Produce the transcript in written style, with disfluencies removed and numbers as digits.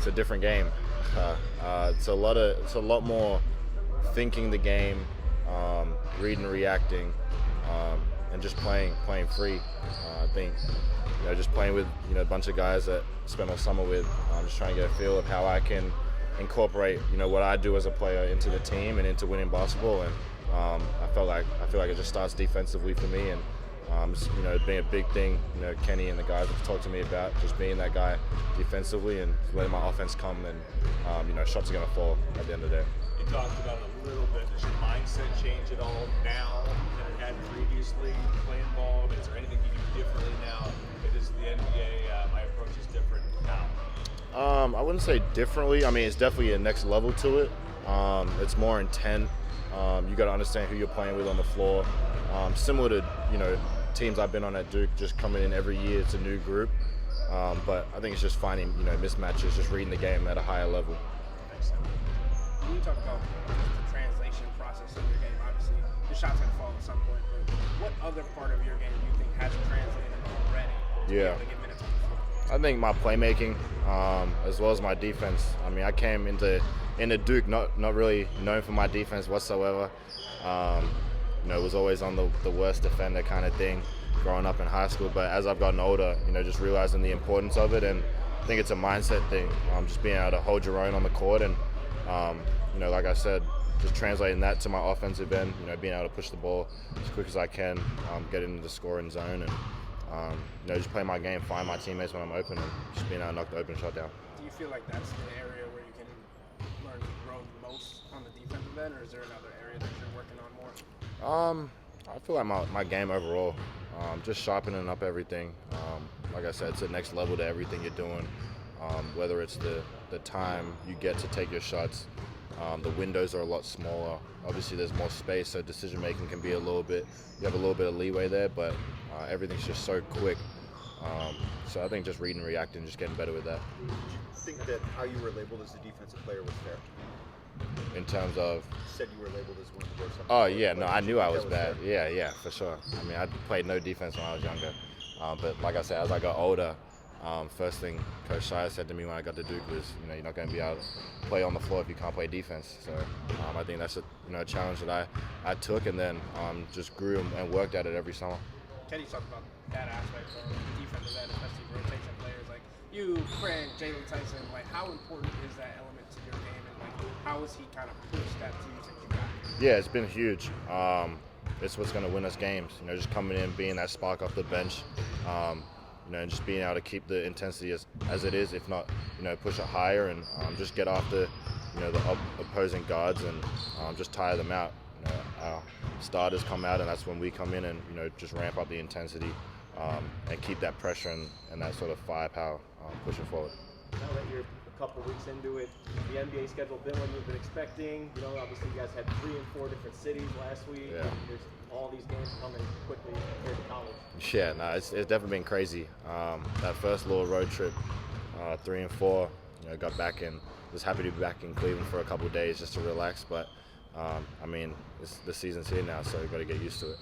it's a different game. It's a lot more thinking the game, reading, reacting, and just playing free. I think just playing with a bunch of guys that I spent all summer with. I'm just trying to get a feel of how I can incorporate what I do as a player into the team and into winning basketball. And I feel like it just starts defensively for me. And it's been a big thing. Kenny and the guys have talked to me about just being that guy defensively and letting my offense come, and shots are going to fall at the end of the day. You talked about it a little bit. Does your mindset change at all now than it had previously playing ball? Is there anything you do differently now? It is the NBA. My approach is different now. I wouldn't say differently. I mean, it's definitely a next level to it. It's more intent. You got to understand who you're playing with on the floor. Similar to teams I've been on at Duke, just coming in every year, it's a new group. But I think it's just finding mismatches, just reading the game at a higher level. When you talk about the translation process of your game, obviously your shots going to fall at some point, but what other part of your game do you think has translated already to be able to get minutes on the floor? I think my playmaking, as well as my defense. I mean, I came into Duke not really known for my defense whatsoever. Was always on the worst defender kind of thing growing up in high school. But as I've gotten older, just realizing the importance of it, and I think it's a mindset thing. Just being able to hold your own on the court, and like I said, just translating that to my offensive end. Being able to push the ball as quick as I can, get into the scoring zone, and just play my game, find my teammates when I'm open, and just being able to knock the open shot down. Do you feel like that's the area where you can learn to grow the most on the defensive end, or is there another area that you're working on more? I feel like my game overall, just sharpening up everything. Like I said, it's the next level to everything you're doing. Whether it's the time you get to take your shots, the windows are a lot smaller. Obviously, there's more space, so decision making can be you have a little bit of leeway there, but everything's just so quick. So I think just reading, reacting, just getting better with that. Did you think that how you were labeled as a defensive player was fair? In terms of? You said you were labeled as one of the worst. Oh yeah, no, I knew I was bad. Yeah, for sure. I mean, I played no defense when I was younger, but like I said, as I got older, first thing Coach Shire said to me when I got to Duke was, you're not going to be able to play on the floor if you can't play defense. So I think that's a challenge that I took, and then just grew and worked at it every summer. Kenny talked about that aspect of defensive end, especially rotation players like you, Frank, Jalen Tyson. Like, how important is that element to your game, and how has he kind of pushed that to you since you got here? Yeah, it's been huge. It's what's going to win us games. Just coming in, being that spark off the bench, and just being able to keep the intensity as it is, if not, push it higher, and just get after, the opposing guards, and just tire them out. Our starters come out, and that's when we come in and just ramp up the intensity, and keep that pressure and that sort of firepower pushing forward. Now that you're a couple weeks into it, the NBA schedule been what you've been expecting. Obviously you guys had 3 and 4 different cities last week. Yeah. There's all these games coming quickly compared to college. Yeah, no, it's definitely been crazy. That first little road trip, 3 and 4, got back in. Was happy to be back in Cleveland for a couple of days just to relax. But I mean, the season's here now, so we've got to get used to it.